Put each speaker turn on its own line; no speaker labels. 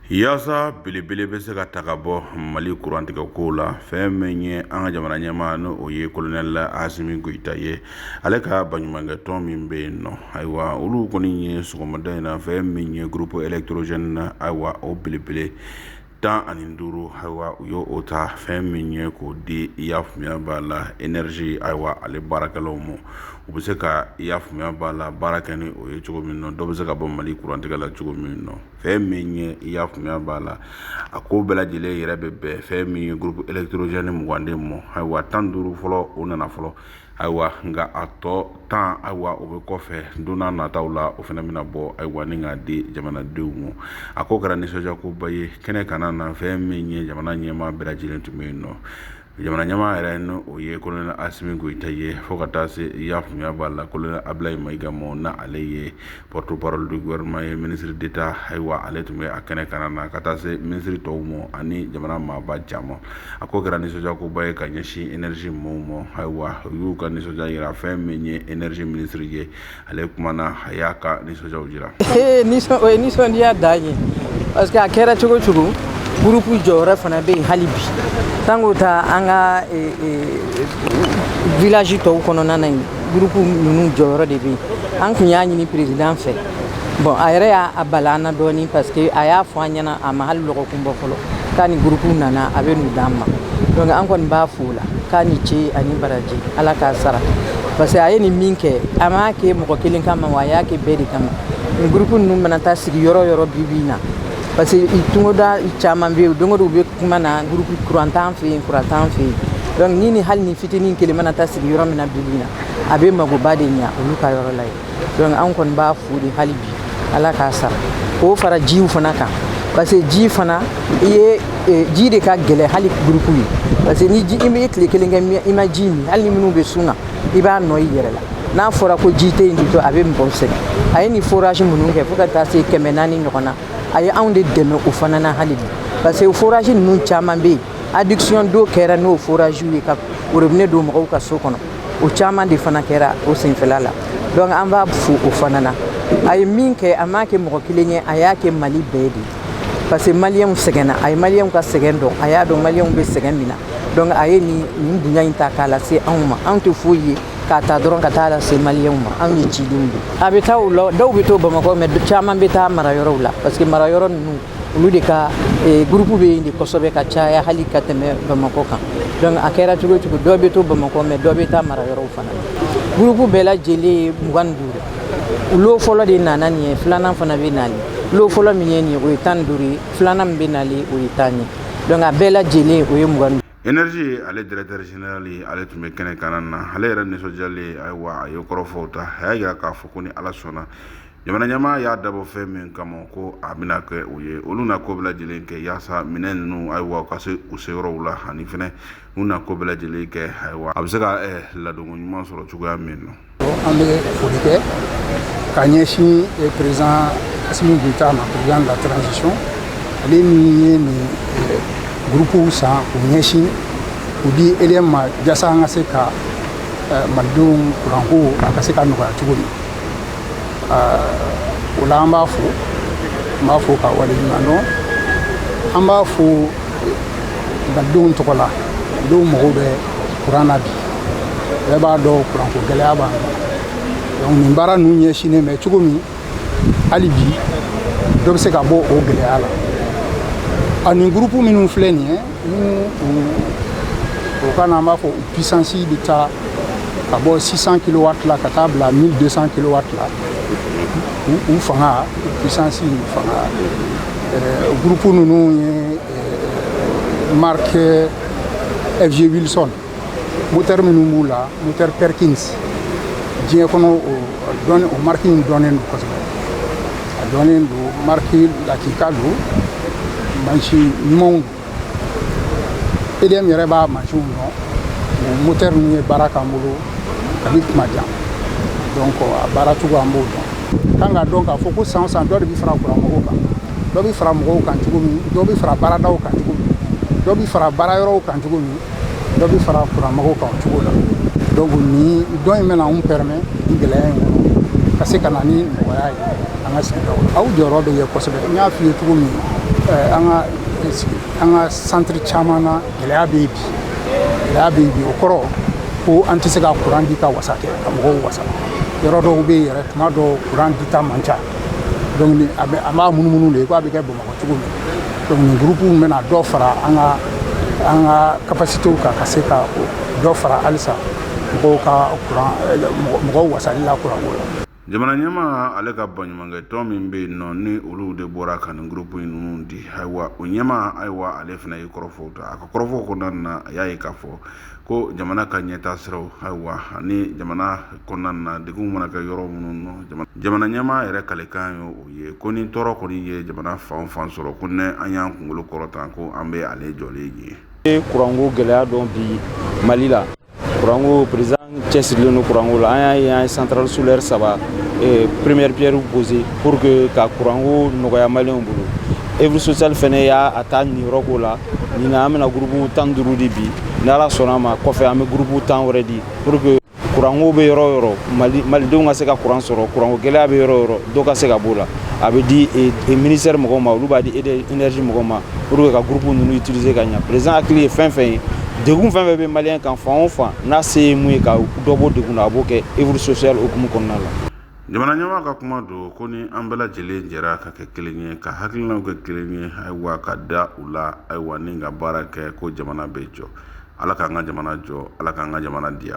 Yasa belebele bɛ se ka ta ka bɔ Mali kurantigɛ ko la fɛn min ye an ka jamana ɲɛmaa no o ye colonel Asimi Goita ye ale ka baɲumankɛ tɔn min bɛ yen nɔ ayiwa olu kɔni ye sɔgɔmada in na fɛn min ye groupe électrogène na ayiwa o belebele 15 ayiwa u y'o ta fɛn min ye k'o di i y'a faamuya b'a la énergie ayiwa ale baarakɛlaw ma u bɛ se ka i y'a faamuya b'a la baara kɛ ni o ye cogo min na dɔ bɛ se ka bɔ Mali kurantigɛ la cogo min na fɛn min ye i y'a faamuya b'a la a ko bɛɛ lajɛlen yɛrɛ bɛ bɛn fɛn min ye groupe électrogène 20 ma ayiwa 15 fɔlɔ o nana fɔlɔ ayiwa nka a tɔ 10 ayiwa o bɛ kɔfɛ don n'a nataw la o fana bɛna bɔ ayiwa ni k'a di jamanadenw ma a ko kɛra nisɔndiyakoba ye kɛnɛ kana na fɛn min ye jamana ɲɛmaa bɛɛ lajɛlen tun bɛ yen nɔ jamana ɲɛmaa yɛrɛ ni o ye colonel Asimi Goita ye fo ka taa se i y'a faamuya b'a la colonel Ablaye Mayiga ma na ale ye porte-parole du gouvernement ye ministre d'État ayiwa ale tun bɛ a kɛnɛ kana na ka taa se ministre tɔw ma ani jamana maaba caman a ko kɛra nisɔndiyakoba ye ka ɲɛsin énergie mɔɔw ma ayiwa u y'u ka nisɔndiya yira fɛn min ye énergie ministre ye ale kumana a y'a ka nisɔndiyaw jira
o ye nisɔndiya dan ye parce que a kɛra cogo cogo groupe jɔyɔrɔ fana bɛ yen hali bi tango ta an ka village tɔw kɔnɔna na yen groupe ninnu jɔyɔrɔ de bɛ yen an kun y'a ɲini président fɛ bon a yɛrɛ y'a bala an na dɔɔni parce que a y'a fɔ an ɲɛna a ma hali lɔgɔkun bɔ fɔlɔ k'a ni groupe nana a bɛ n'u d'an ma donc an kɔni b'a fo la k'a ni ce ani baraji ala k'a sara parce que a ye nin min kɛ a m'a kɛ mɔgɔ kelen kama wa a y'a kɛ bɛɛ de kama nin groupe ninnu mana taa sigi yɔrɔ yɔrɔ bi na parce que tungo da caman bɛ yen dongo u bɛ kuma na groupe courant t'an fɛ yen courant t'an fɛ yen donc ni hali ni fitinin kelen mana taa sigi yɔrɔ min na bi na a bɛ magoba de ɲa olu ka yɔrɔ la ye donc an kɔni b'a fo de hali bi ala k'a sara o fara jiw fana kan parce que ji fana i ye ji de ka gɛlɛ hali groupe ye parce que ni ji i bɛ tile kelen kɛ i ma ji min hali ni minnu bɛ sun na i b'a nɔ i yɛrɛ la n'a fɔra ko ji tɛ yen to a bɛ mɔgɔw sɛgɛn a ye nin forage minnu kɛ fo ka taa se 400 ɲɔgɔn na a ye anw de dɛmɛ o fana na hali bi parce que forage ninnu caman bɛ yen adduction d'eau kɛra n'o forage ye ka robinet don mɔgɔw ka so kɔnɔ o caman de fana kɛra o senfɛla la donc an b'a fo o fana na a ye min kɛ a m'a kɛ mɔgɔ kelen ye a y'a kɛ Mali bɛɛ de parce que maliyɛnw sɛgɛnna a ye maliyɛnw ka sɛgɛn dɔn a y'a dɔn maliyɛnw bɛ sɛgɛn min na donc a ye nin dunya in ta k'a lase anw ma anw tɛ foyi ye k'a ta dɔrɔn ka taa lase maliyɛnw ma anw ye cidenw de a bɛ taa o la dɔw bɛ to Bamakɔ mais caman bɛ taa marayɔrɔw la parce que marayɔrɔ ninnu olu de ka groupe bɛ yen de kosɛbɛ ka caya hali ka tɛmɛ Bamakɔ kan donc a kɛra cogo cogo dɔw bɛ to Bamakɔ mais dɔw bɛ taa marayɔrɔw fana na groupe bɛɛ lajɛlen ye 25 lo fɔlɔ de nana nin ye filanan fana bɛ nalen lo fɔlɔ min ye nin ye o ye 15 ye filanan min bɛ nalen o ye 10 ye donc a bɛɛ lajɛlen o ye 25
énergie ale directeur général ye ale tun bɛ kɛnɛ kana na ale yɛrɛ nisɔndiyalen ayiwa a ye kɔrɔfɔw ta a y'a jira k'a fɔ ko ni ala sɔnna jamana ɲɛmaa y'a dabɔ fɛn min kama ko a bɛna kɛ o ye olu na ko bɛɛ lajɛlen kɛ yaasa minɛn ninnu ayiwa ka se u seyɔrɔw la ani fɛnɛ u na ko bɛɛ lajɛlen kɛ ayiwa a bɛ se ka ladonko ɲuman sɔrɔ cogoya min na
an bɛ foli kɛ ka ɲɛsin président Asimi Goita ma président de la transition ale min ye nin groupe san o ɲɛsin o di EDM ma jasa an ka se ka malidenw kuranko a ka se ka nɔgɔya cogo min o la an b'a fo ka waleɲuman dɔn an b'a fo malidenw tɔgɔ la malidenw mago bɛ kuran na bi bɛɛ b'a dɔn kuranko gɛlɛya b'an na donc nin baara ninnu ɲɛsinnen bɛ cogo min hali bi dɔ bɛ se ka bɔ o gɛlɛya la ani groupe minnu filɛ nin ye o kana an b'a fɔ puissance bɛ taa ka bɔ 600 kW la ka taa bila 1200 kW la u fanga puissance fanga groupe ninnu ye marque FG Wilson moteur minnu b'u la moteur Perkins diɲɛ kɔnɔ o marque in dɔnnen don kosɛbɛ a dɔnnen don marque lakika don mansin ɲumanw don EDM yɛrɛ b'a mansinw dɔn o moteur ninnu ye baara k'an bolo kabi tuma jan donc a baara cogo an b'o dɔn kan ka dɔn k'a fɔ ko san o san dɔ de bɛ fara kuranmɔgɔw kan dɔ bɛ fara mɔgɔw kan cogo min dɔ bɛ fara baaradaw kan cogo min dɔ bɛ fara baarayɔrɔw kan cogo min dɔ bɛ fara kuranmɔgɔw kan o cogo la donc nin dɔn in bɛna anw permet nin gɛlɛya in kɔnɔ ka se ka na ni nɔgɔya ye an ka sigidaw la aw jɔyɔrɔ bɛ ye kosɛbɛ n y'a f'i ye cogo min an ka centre caman na gɛlɛya bɛ bi o kɔrɔ ko an tɛ se ka courant di ka wasa kɛ ka mɔgɔw wasa yɔrɔ dɔw bɛ yen yɛrɛ tuma dɔw courant dita man ca donc a b'a munumunu de ko a bɛ kɛ Bamakɔ cogo min donc nin groupe bɛna dɔ fara an ka capacité kan ka se ka dɔ fara halisa mɔgɔw ka courant mɔgɔw wasali la courant ko la.
Jamana ɲɛma ale ka baɲumankɛ tɔn min bɛ yen nɔ ni olu de bɔra ka nin groupe ninnu di ayiwa o ɲɛma ayiwa ale fana ye kɔrɔfɔw ta a ka kɔrɔfɔw kɔnɔna na a y'a ye k'a fɔ ko jamana ka ɲɛtaa siraw ayiwa ani jamana kɔnɔna na degun mana kɛ yɔrɔ minnu nɔ jamana ɲɛma yɛrɛ kalekan ye o ye ko ni tɔɔrɔ kɔni ye jamana fan fan sɔrɔ ko ne an y'an kunkolo kɔrɔtan ko an bɛ ale jɔlen ye.
Kuranko gɛlɛya dɔn bi Mali la kuranko président cɛsirilen don kuranko la an y'a ye centrale solaire 3 première pierre posée pour que ka kuranko nɔgɔya maliyɛnw bolo œuvre sociale fɛnɛ y'a ta niyɔrɔ ko la nin na an bɛna groupe 15 di bi ni Ala sɔnna ma kɔfɛ an bɛ groupe 10 wɛrɛ di pour que kuranko bɛ yɔrɔ o yɔrɔ malidenw ka se ka kuran sɔrɔ kuranko gɛlɛya bɛ yɔrɔ o yɔrɔ dɔ ka se ka b'o la a bɛ di ministère mɔgɔw ma olu b'a di énergie mɔgɔw ma pour que ka groupe ninnu utiliser ka ɲɛ président hakili ye fɛn fɛn ye degun fɛn fɛn bɛ maliyɛn kan fan o fan n'a se ye mun ye ka dɔ bɔ degun na a b'o kɛ œuvre sociale hukumu kɔnɔna la.
Jamana ɲɛma ka kuma don ko ni an bɛɛ lajɛlen jɛra ka kɛ kelen ye ka hakilinaw kɛ kelen ye ayiwa ka da u la ayiwa ni ka baara kɛ ko jamana bɛ jɔ Ala k'an ka jamana jɔ Ala k'an ka jamana diya.